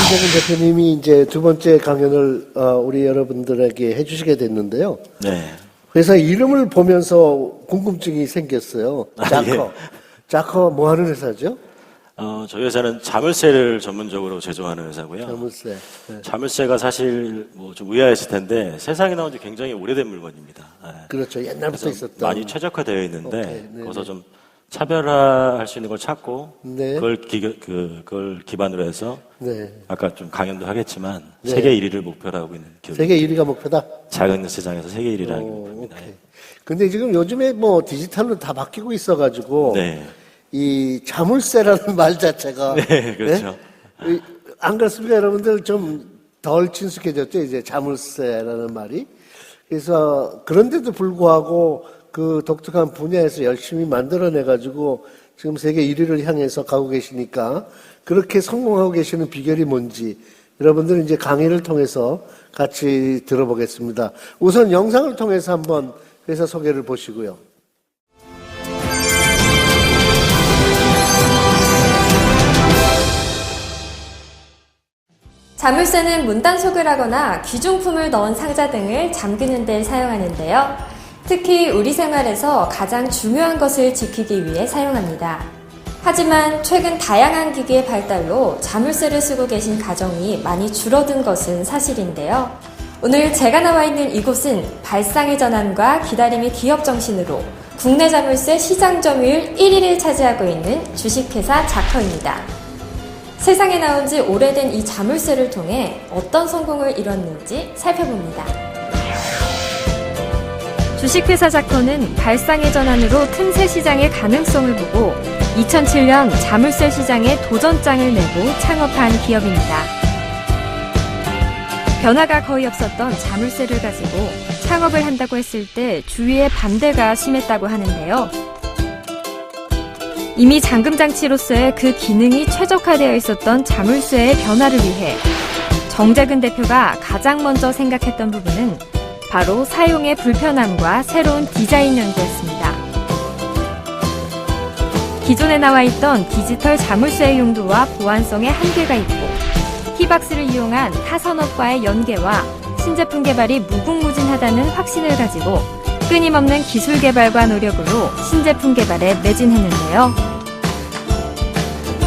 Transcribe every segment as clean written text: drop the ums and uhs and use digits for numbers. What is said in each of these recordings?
신재근 대표님이 이제 두 번째 강연을 우리 여러분들에게 해주시게 됐는데요. 네. 회사 이름을 보면서 궁금증이 생겼어요. 자커. 예. 자커 뭐 하는 회사죠? 저희 회사는 자물쇠를 전문적으로 제조하는 회사고요. 자물쇠. 네. 자물쇠가 사실 뭐 좀 의아했을 텐데 세상에 나온 지 굉장히 오래된 물건입니다. 네. 그렇죠. 옛날부터 있었던. 많이 최적화되어 있는데 오케이. 네네. 거기서 좀 차별화할 수 있는 걸 찾고 네. 그걸 기반으로 해서 네. 아까 좀 강연도 하겠지만 네. 세계 1위를 목표로 하고 있는 기업. 세계 1위가 목표다? 작은 시장에서 세계 1위를 하는 목표입니다. 오케이. 근데 지금 요즘에 뭐 디지털로 다 바뀌고 있어가지고. 네. 이 자물쇠라는 말 자체가. 네, 그렇죠. 네? 안 그렇습니까? 여러분들 좀 덜 친숙해졌죠? 이제 자물쇠라는 말이. 그래서 그런데도 불구하고 그 독특한 분야에서 열심히 만들어내가지고 지금 세계 1위를 향해서 가고 계시니까 그렇게 성공하고 계시는 비결이 뭔지 여러분들 이제 강의를 통해서 같이 들어보겠습니다. 우선 영상을 통해서 한번 회사 소개를 보시고요. 자물쇠는 문단속을 하거나 귀중품을 넣은 상자 등을 잠그는 데 사용하는데요. 특히 우리 생활에서 가장 중요한 것을 지키기 위해 사용합니다. 하지만 최근 다양한 기기의 발달로 자물쇠를 쓰고 계신 가정이 많이 줄어든 것은 사실인데요. 오늘 제가 나와 있는 이곳은 발상의 전환과 기다림의 기업 정신으로 국내 자물쇠 시장 점유율 1위를 차지하고 있는 주식회사 자커입니다. 세상에 나온 지 오래된 이 자물쇠를 통해 어떤 성공을 이뤘는지 살펴봅니다. 주식회사 자커는 발상의 전환으로 틈새 시장의 가능성을 보고 2007년 자물쇠 시장에 도전장을 내고 창업한 기업입니다. 변화가 거의 없었던 자물쇠를 가지고 창업을 한다고 했을 때 주위의 반대가 심했다고 하는데요. 이미 잠금장치로서의 그 기능이 최적화되어 있었던 자물쇠의 변화를 위해 정재근 대표가 가장 먼저 생각했던 부분은 바로 사용의 불편함과 새로운 디자인 연구였습니다. 기존에 나와 있던 디지털 자물쇠의 용도와 보안성에 한계가 있고 히박스를 이용한 타산업과의 연계와 신제품 개발이 무궁무진하다는 확신을 가지고 끊임없는 기술 개발과 노력으로 신제품 개발에 매진했는데요.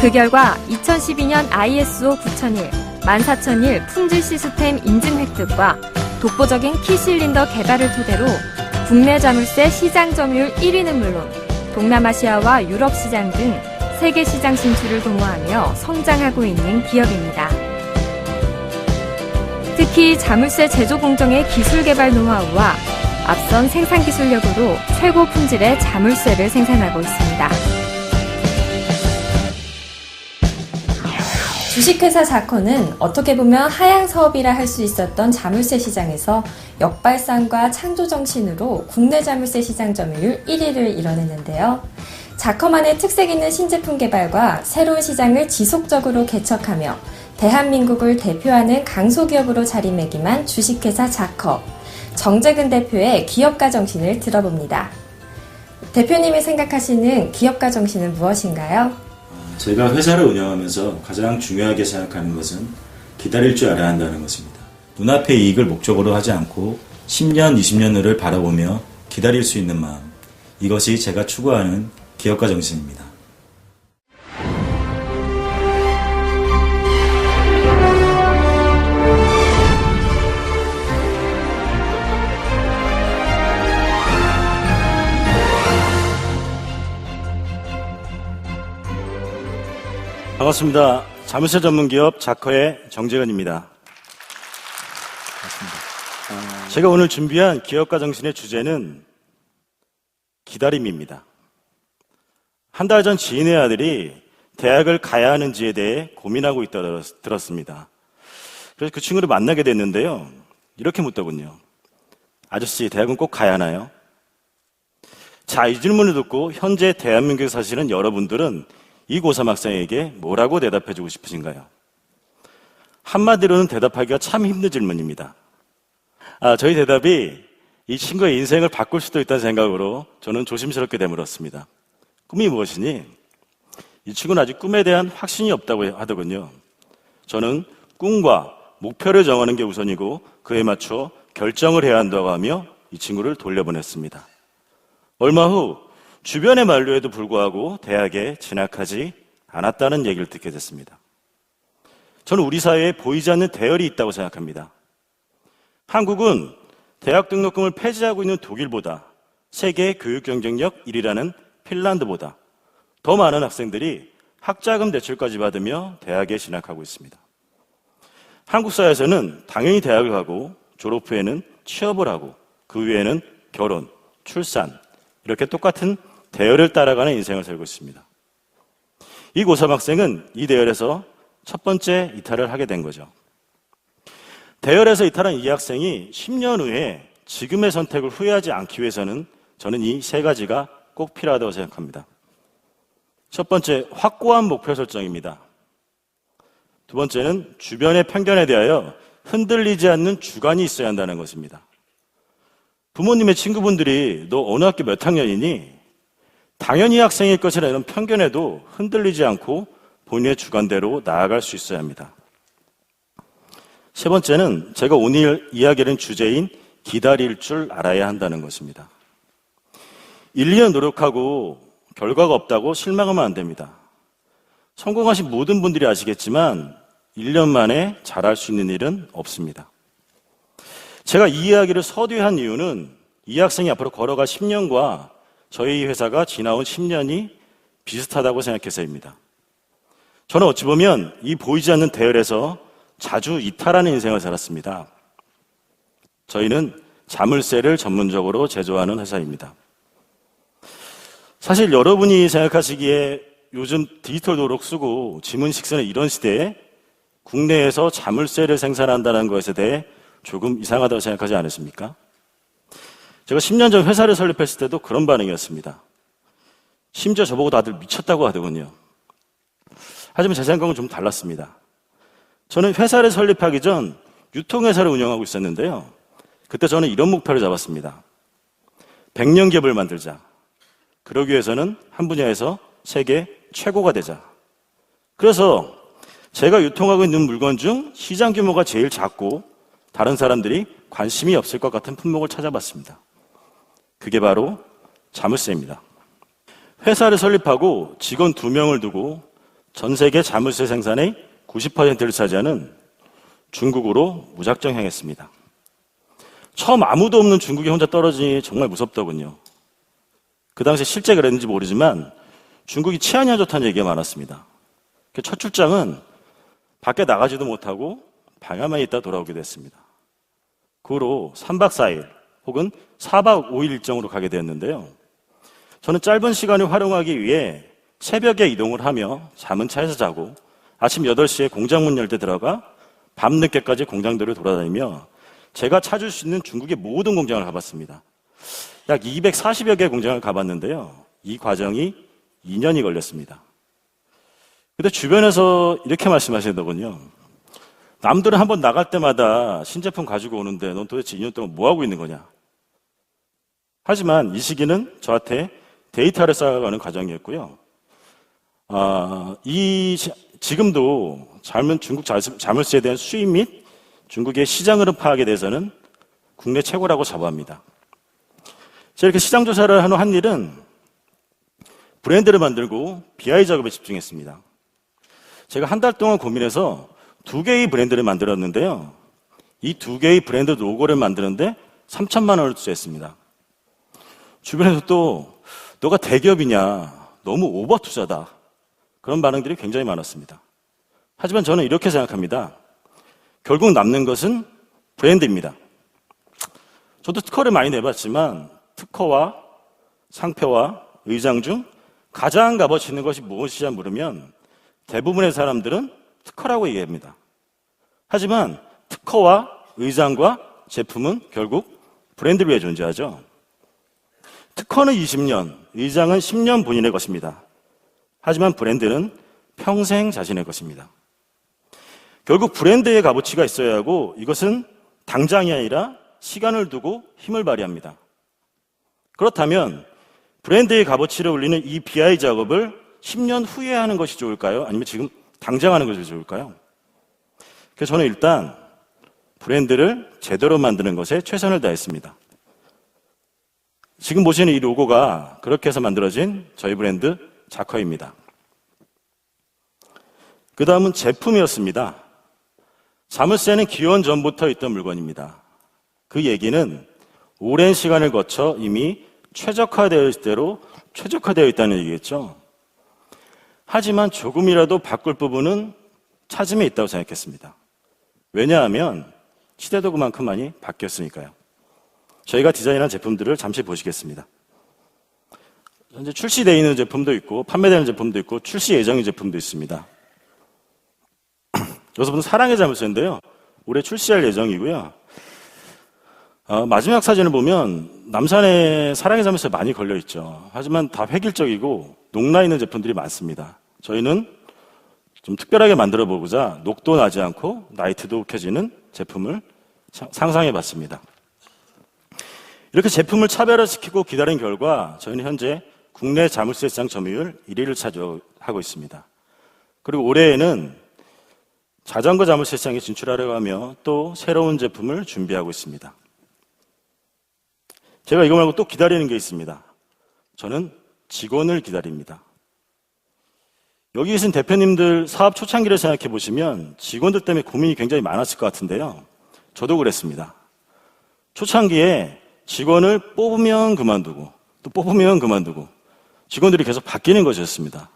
그 결과 2012년 ISO 9001, 14001 품질 시스템 인증 획득과 독보적인 키실린더 개발을 토대로 국내 자물쇠 시장 점유율 1위는 물론 동남아시아와 유럽 시장 등 세계 시장 진출을 도모하며 성장하고 있는 기업입니다. 특히 자물쇠 제조 공정의 기술 개발 노하우와 앞선 생산 기술력으로 최고 품질의 자물쇠를 생산하고 있습니다. 주식회사 자커는 어떻게 보면 하향 사업이라 할 수 있었던 자물쇠 시장에서 역발상과 창조 정신으로 국내 자물쇠 시장 점유율 1위를 이뤄냈는데요. 자커만의 특색 있는 신제품 개발과 새로운 시장을 지속적으로 개척하며 대한민국을 대표하는 강소기업으로 자리매김한 주식회사 자커. 정재근 대표의 기업가 정신을 들어봅니다. 대표님이 생각하시는 기업가 정신은 무엇인가요? 제가 회사를 운영하면서 가장 중요하게 생각하는 것은 기다릴 줄 알아야 한다는 것입니다. 눈앞의 이익을 목적으로 하지 않고 10년, 20년 후를 바라보며 기다릴 수 있는 마음. 이것이 제가 추구하는 기업가 정신입니다. 반갑습니다. 자물쇠 전문기업 자커의 정재근입니다. 반갑습니다. 제가 오늘 준비한 기업가 정신의 주제는 기다림입니다. 한 달 전 지인의 아들이 대학을 가야 하는지에 대해 고민하고 있다고 들었습니다. 그래서 그 친구를 만나게 됐는데요. 이렇게 묻더군요. 아저씨, 대학은 꼭 가야 하나요? 자, 이 질문을 듣고 현재 대한민국에 사시는 여러분들은 이 고3 학생에게 뭐라고 대답해주고 싶으신가요? 한마디로는 대답하기가 참 힘든 질문입니다. 저희 대답이 이 친구의 인생을 바꿀 수도 있다는 생각으로 저는 조심스럽게 되물었습니다. 꿈이 무엇이니? 이 친구는 아직 꿈에 대한 확신이 없다고 하더군요. 저는 꿈과 목표를 정하는 게 우선이고 그에 맞춰 결정을 해야 한다고 하며 이 친구를 돌려보냈습니다. 얼마 후 주변의 만류에도 불구하고 대학에 진학하지 않았다는 얘기를 듣게 됐습니다. 저는 우리 사회에 보이지 않는 대열이 있다고 생각합니다. 한국은 대학 등록금을 폐지하고 있는 독일보다 세계 교육 경쟁력 1위라는 핀란드보다 더 많은 학생들이 학자금 대출까지 받으며 대학에 진학하고 있습니다. 한국 사회에서는 당연히 대학을 가고 졸업 후에는 취업을 하고 그 위에는 결혼, 출산 이렇게 똑같은 대열을 따라가는 인생을 살고 있습니다. 이 고3 학생은 이 대열에서 첫 번째 이탈을 하게 된 거죠. 대열에서 이탈한 이 학생이 10년 후에 지금의 선택을 후회하지 않기 위해서는 저는 이 세 가지가 꼭 필요하다고 생각합니다. 첫 번째, 확고한 목표 설정입니다. 두 번째는 주변의 편견에 대하여 흔들리지 않는 주관이 있어야 한다는 것입니다. 부모님의 친구분들이 너 어느 학교 몇 학년이니? 당연히 학생일 것이라 이런 편견에도 흔들리지 않고 본인의 주관대로 나아갈 수 있어야 합니다. 세 번째는 제가 오늘 이야기하는 주제인 기다릴 줄 알아야 한다는 것입니다. 1, 2년 노력하고 결과가 없다고 실망하면 안 됩니다. 성공하신 모든 분들이 아시겠지만 1년 만에 잘할 수 있는 일은 없습니다. 제가 이 이야기를 서두에 한 이유는 이 학생이 앞으로 걸어갈 10년과 저희 회사가 지나온 10년이 비슷하다고 생각해서입니다. 저는 어찌 보면 이 보이지 않는 대열에서 자주 이탈하는 인생을 살았습니다. 저희는 자물쇠를 전문적으로 제조하는 회사입니다. 사실 여러분이 생각하시기에 요즘 디지털 도록 쓰고 지문식 쓰는 이런 시대에 국내에서 자물쇠를 생산한다는 것에 대해 조금 이상하다고 생각하지 않으십니까? 제가 10년 전 회사를 설립했을 때도 그런 반응이었습니다. 심지어 저보고 다들 미쳤다고 하더군요. 하지만 제 생각은 좀 달랐습니다. 저는 회사를 설립하기 전 유통회사를 운영하고 있었는데요. 그때 저는 이런 목표를 잡았습니다. 100년 기업을 만들자. 그러기 위해서는 한 분야에서 세계 최고가 되자. 그래서 제가 유통하고 있는 물건 중 시장 규모가 제일 작고 다른 사람들이 관심이 없을 것 같은 품목을 찾아봤습니다. 그게 바로 자물쇠입니다. 회사를 설립하고 직원 2명을 두고 전 세계 자물쇠 생산의 90%를 차지하는 중국으로 무작정 향했습니다. 처음 아무도 없는 중국에 혼자 떨어지니 정말 무섭더군요. 그 당시에 실제 그랬는지 모르지만 중국이 치안이 안 좋다는 얘기가 많았습니다. 첫 출장은 밖에 나가지도 못하고 방에만 있다 돌아오게 됐습니다. 그 후로 3박 4일 혹은 4박 5일 일정으로 가게 되었는데요. 저는 짧은 시간을 활용하기 위해 새벽에 이동을 하며 잠은 차에서 자고 아침 8시에 공장 문 열 때 들어가 밤늦게까지 공장들을 돌아다니며 제가 찾을 수 있는 중국의 모든 공장을 가봤습니다. 약 240여 개의 공장을 가봤는데요. 이 과정이 2년이 걸렸습니다. 근데 주변에서 이렇게 말씀하시더군요. 남들은 한번 나갈 때마다 신제품 가지고 오는데 넌 도대체 2년 동안 뭐 하고 있는 거냐? 하지만 이 시기는 저한테 데이터를 쌓아가는 과정이었고요. 지금도 젊은 중국 자물쇠에 대한 수입 및 중국의 시장 흐름 파악에 대해서는 국내 최고라고 자부합니다. 제가 이렇게 시장 조사를 한 일은 브랜드를 만들고 BI 작업에 집중했습니다. 제가 한 달 동안 고민해서 2개의 브랜드를 만들었는데요. 이 2개의 브랜드 로고를 만드는데 3천만 원을 투자했습니다. 주변에서 또 너가 대기업이냐, 너무 오버 투자다. 그런 반응들이 굉장히 많았습니다. 하지만 저는 이렇게 생각합니다. 결국 남는 것은 브랜드입니다. 저도 특허를 많이 내봤지만 특허와 상표와 의장 중 가장 값어치 있는 것이 무엇이냐 물으면 대부분의 사람들은 특허라고 얘기합니다. 하지만 특허와 의장과 제품은 결국 브랜드를 위해 존재하죠. 특허는 20년, 의장은 10년 본인의 것입니다. 하지만 브랜드는 평생 자신의 것입니다. 결국 브랜드의 값어치가 있어야 하고 이것은 당장이 아니라 시간을 두고 힘을 발휘합니다. 그렇다면 브랜드의 값어치를 올리는 이 BI 작업을 10년 후에 하는 것이 좋을까요? 아니면 지금 당장 하는 것이 좋을까요? 그래서 저는 일단 브랜드를 제대로 만드는 것에 최선을 다했습니다. 지금 보시는 이 로고가 그렇게 해서 만들어진 저희 브랜드 자커입니다. 그 다음은 제품이었습니다. 자물쇠는 기원 전부터 있던 물건입니다. 그 얘기는 오랜 시간을 거쳐 이미 최적화되어 있을 대로 최적화되어 있다는 얘기겠죠. 하지만 조금이라도 바꿀 부분은 찾음에 있다고 생각했습니다. 왜냐하면 시대도 그만큼 많이 바뀌었으니까요. 저희가 디자인한 제품들을 잠시 보시겠습니다. 현재 출시되어 있는 제품도 있고 판매되는 제품도 있고 출시 예정인 제품도 있습니다. 여기서 사랑의 자물쇠인데요. 올해 출시할 예정이고요. 마지막 사진을 보면 남산에 사랑의 자물쇠 많이 걸려있죠. 하지만 다 획일적이고 녹나 있는 제품들이 많습니다. 저희는 좀 특별하게 만들어 보고자 녹도 나지 않고 나이트도 켜지는 제품을 상상해 봤습니다. 이렇게 제품을 차별화시키고 기다린 결과 저희는 현재 국내 자물쇠 시장 점유율 1위를 차지하고 있습니다. 그리고 올해에는 자전거 자물쇠 시장에 진출하려고 하며 또 새로운 제품을 준비하고 있습니다. 제가 이거 말고 또 기다리는 게 있습니다. 저는 직원을 기다립니다. 여기 계신 대표님들 사업 초창기를 생각해 보시면 직원들 때문에 고민이 굉장히 많았을 것 같은데요. 저도 그랬습니다. 초창기에 직원을 뽑으면 그만두고 또 뽑으면 그만두고 직원들이 계속 바뀌는 것이었습니다.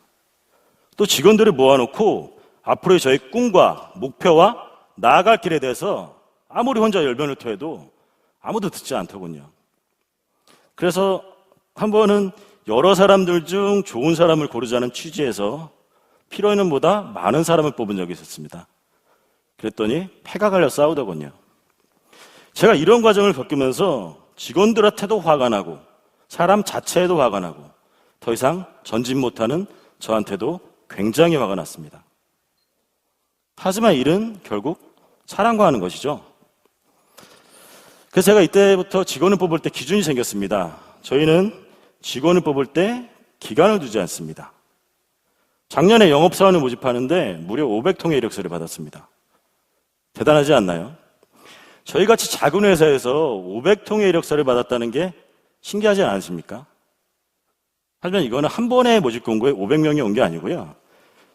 또 직원들을 모아놓고 앞으로의 저희 꿈과 목표와 나아갈 길에 대해서 아무리 혼자 열변을 토해도 아무도 듣지 않더군요. 그래서 한 번은 여러 사람들 중 좋은 사람을 고르자는 취지에서 필요에는 보다 많은 사람을 뽑은 적이 있었습니다. 그랬더니 패가 갈려 싸우더군요. 제가 이런 과정을 겪으면서 직원들한테도 화가 나고 사람 자체에도 화가 나고 더 이상 전진 못하는 저한테도 굉장히 화가 났습니다. 하지만 일은 결국 사람과 하는 것이죠. 그래서 제가 이때부터 직원을 뽑을 때 기준이 생겼습니다. 저희는 직원을 뽑을 때 기간을 두지 않습니다. 작년에 영업사원을 모집하는데 무려 500통의 이력서를 받았습니다. 대단하지 않나요? 저희같이 작은 회사에서 500통의 이력서를 받았다는 게 신기하지 않으십니까? 하지만 이거는 한 번에 모집 공고에 500명이 온 게 아니고요.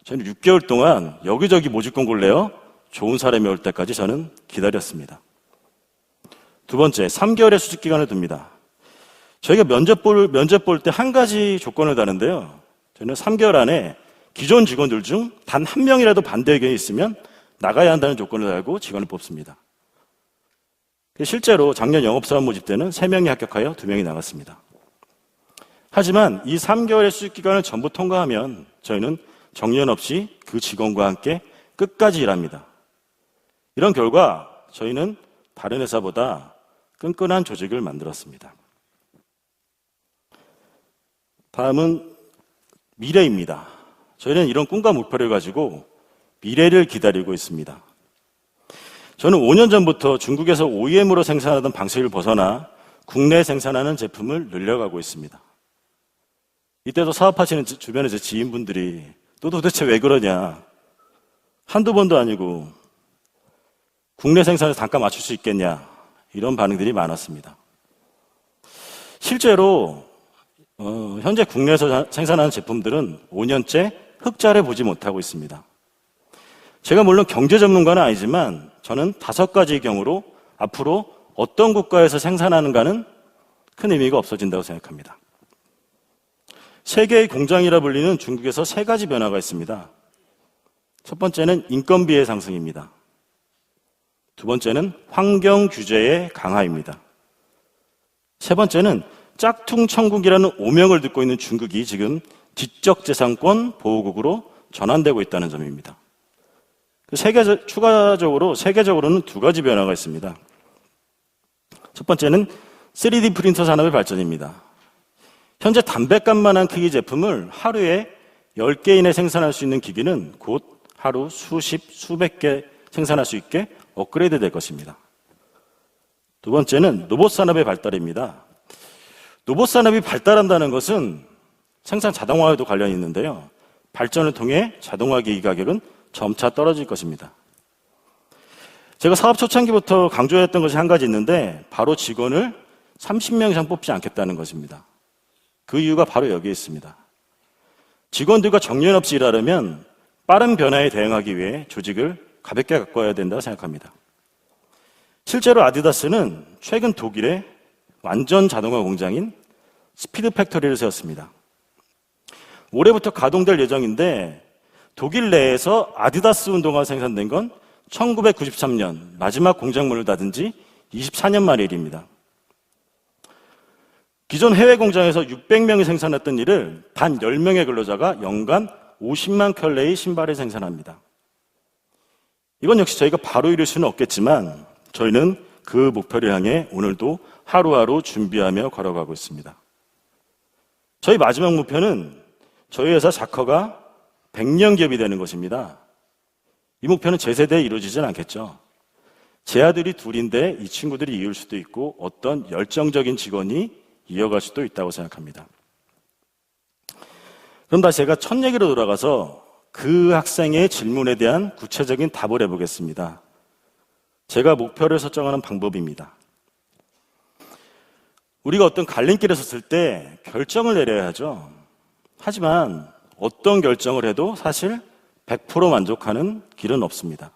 저는 6개월 동안 여기저기 모집 공고를 내어 좋은 사람이 올 때까지 저는 기다렸습니다. 두 번째, 3개월의 수직 기간을 둡니다. 저희가 면접 볼 때 한 가지 조건을 다는데요. 저는 3개월 안에 기존 직원들 중 단 한 명이라도 반대 의견이 있으면 나가야 한다는 조건을 달고 직원을 뽑습니다. 실제로 작년 영업사원 모집 때는 3명이 합격하여 2명이 나갔습니다. 하지만 이 3개월의 수직 기간을 전부 통과하면 저희는 정년 없이 그 직원과 함께 끝까지 일합니다. 이런 결과 저희는 다른 회사보다 끈끈한 조직을 만들었습니다. 다음은 미래입니다. 저희는 이런 꿈과 목표를 가지고 미래를 기다리고 있습니다. 저는 5년 전부터 중국에서 OEM으로 생산하던 방식을 벗어나 국내에 생산하는 제품을 늘려가고 있습니다. 이때도 사업하시는 주변의 제 지인분들이 또 도대체 왜 그러냐, 한두 번도 아니고 국내 생산에서 단가 맞출 수 있겠냐, 이런 반응들이 많았습니다. 실제로 현재 국내에서 생산하는 제품들은 5년째 흑자를 보지 못하고 있습니다. 제가 물론 경제 전문가는 아니지만 저는 5가지의 경우로 앞으로 어떤 국가에서 생산하는가는 큰 의미가 없어진다고 생각합니다. 세계의 공장이라 불리는 중국에서 3가지 변화가 있습니다. 첫 번째는 인건비의 상승입니다. 두 번째는 환경 규제의 강화입니다. 세 번째는 짝퉁 천국이라는 오명을 듣고 있는 중국이 지금 지적재산권 보호국으로 전환되고 있다는 점입니다. 추가적으로 세계적으로는 2가지 변화가 있습니다. 첫 번째는 3D 프린터 산업의 발전입니다. 현재 담배값만한 크기 제품을 하루에 10개 이내 생산할 수 있는 기기는 곧 하루 수백 개 생산할 수 있게 업그레이드 될 것입니다. 두 번째는 로봇 산업의 발달입니다. 로봇 산업이 발달한다는 것은 생산 자동화와도 관련이 있는데요. 발전을 통해 자동화 기기 가격은 점차 떨어질 것입니다. 제가 사업 초창기부터 강조했던 것이 한 가지 있는데 바로 직원을 30명 이상 뽑지 않겠다는 것입니다. 그 이유가 바로 여기에 있습니다. 직원들과 정년 없이 일하려면 빠른 변화에 대응하기 위해 조직을 가볍게 가꿔야 된다고 생각합니다. 실제로 아디다스는 최근 독일에 완전 자동화 공장인 스피드 팩토리를 세웠습니다. 올해부터 가동될 예정인데 독일 내에서 아디다스 운동화가 생산된 건 1993년 마지막 공장문을 닫은 지 24년 만의 일입니다. 기존 해외 공장에서 600명이 생산했던 일을 단 10명의 근로자가 연간 50만 켤레의 신발을 생산합니다. 이건 역시 저희가 바로 이룰 수는 없겠지만 저희는 그 목표를 향해 오늘도 하루하루 준비하며 걸어가고 있습니다. 저희 마지막 목표는 저희 회사 자커가 100년 기업이 되는 것입니다. 이 목표는 제 세대에 이루어지진 않겠죠. 제 아들이 둘인데 이 친구들이 이을 수도 있고 어떤 열정적인 직원이 이어갈 수도 있다고 생각합니다. 그럼 다시 제가 첫 얘기로 돌아가서 그 학생의 질문에 대한 구체적인 답을 해보겠습니다. 제가 목표를 설정하는 방법입니다. 우리가 어떤 갈림길에 섰을 때 결정을 내려야 하죠. 하지만 어떤 결정을 해도 사실 100% 만족하는 길은 없습니다.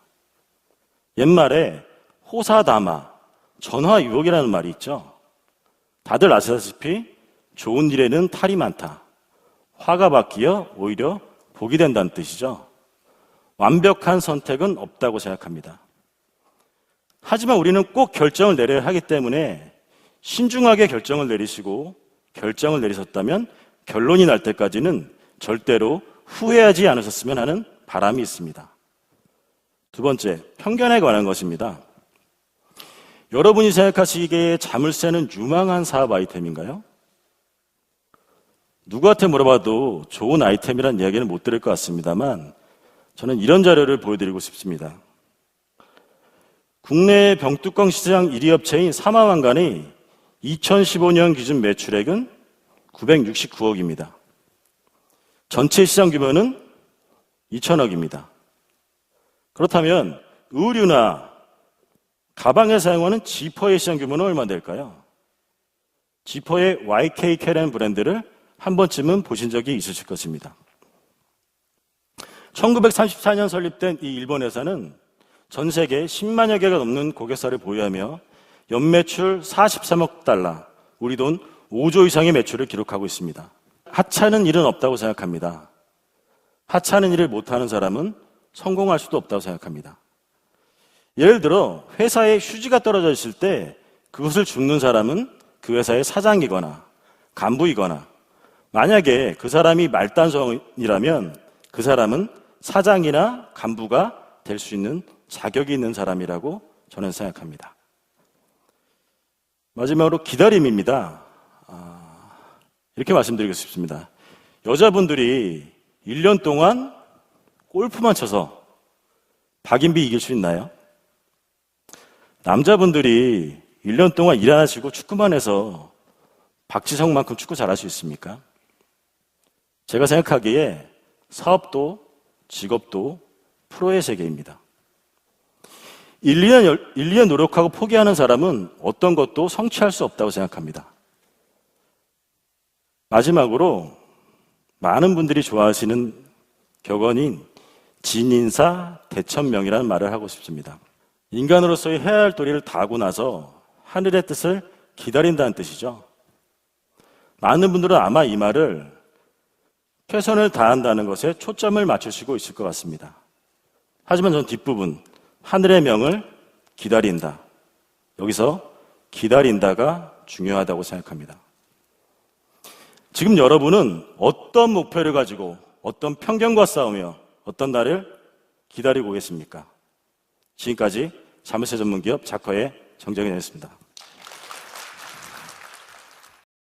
옛말에 호사다마, 전화유혹이라는 말이 있죠. 다들 아시다시피 좋은 일에는 탈이 많다. 화가 바뀌어 오히려 복이 된다는 뜻이죠. 완벽한 선택은 없다고 생각합니다. 하지만 우리는 꼭 결정을 내려야 하기 때문에 신중하게 결정을 내리시고 결정을 내리셨다면 결론이 날 때까지는 절대로 후회하지 않으셨으면 하는 바람이 있습니다. 두 번째, 편견에 관한 것입니다. 여러분이 생각하시기에 자물쇠는 유망한 사업 아이템인가요? 누구한테 물어봐도 좋은 아이템이란 이야기는 못 들을 것 같습니다만 저는 이런 자료를 보여드리고 싶습니다. 국내 병뚜껑 시장 1위 업체인 사마왕관의 2015년 기준 매출액은 969억입니다. 전체 시장 규모는 2천억입니다. 그렇다면 의류나 가방에 사용하는 지퍼의 시장 규모는 얼마 될까요? 지퍼의 YKK라는 브랜드를 한 번쯤은 보신 적이 있으실 것입니다. 1934년 설립된 이 일본 회사는 전 세계 10만여 개가 넘는 고객사를 보유하며 연매출 43억 달러, 우리 돈 5조 이상의 매출을 기록하고 있습니다. 하찮은 일은 없다고 생각합니다. 하찮은 일을 못하는 사람은 성공할 수도 없다고 생각합니다. 예를 들어 회사에 휴지가 떨어져 있을 때 그것을 줍는 사람은 그 회사의 사장이거나 간부이거나 만약에 그 사람이 말단성이라면 그 사람은 사장이나 간부가 될 수 있는 자격이 있는 사람이라고 저는 생각합니다. 마지막으로 기다림입니다. 이렇게 말씀드리고 싶습니다. 여자분들이 1년 동안 골프만 쳐서 박인비 이길 수 있나요? 남자분들이 1년 동안 일 안 하시고 축구만 해서 박지성만큼 축구 잘할 수 있습니까? 제가 생각하기에 사업도 직업도 프로의 세계입니다. 1년 노력하고 포기하는 사람은 어떤 것도 성취할 수 없다고 생각합니다. 마지막으로 많은 분들이 좋아하시는 격언인 진인사 대천명이라는 말을 하고 싶습니다. 인간으로서의 해야 할 도리를 다하고 나서 하늘의 뜻을 기다린다는 뜻이죠. 많은 분들은 아마 이 말을 최선을 다한다는 것에 초점을 맞추시고 있을 것 같습니다. 하지만 저는 뒷부분 하늘의 명을 기다린다. 여기서 기다린다가 중요하다고 생각합니다. 지금 여러분은 어떤 목표를 가지고 어떤 편견과 싸우며 어떤 날을 기다리고 계십니까? 지금까지 자물쇠 전문기업 자커의 정정현이었습니다.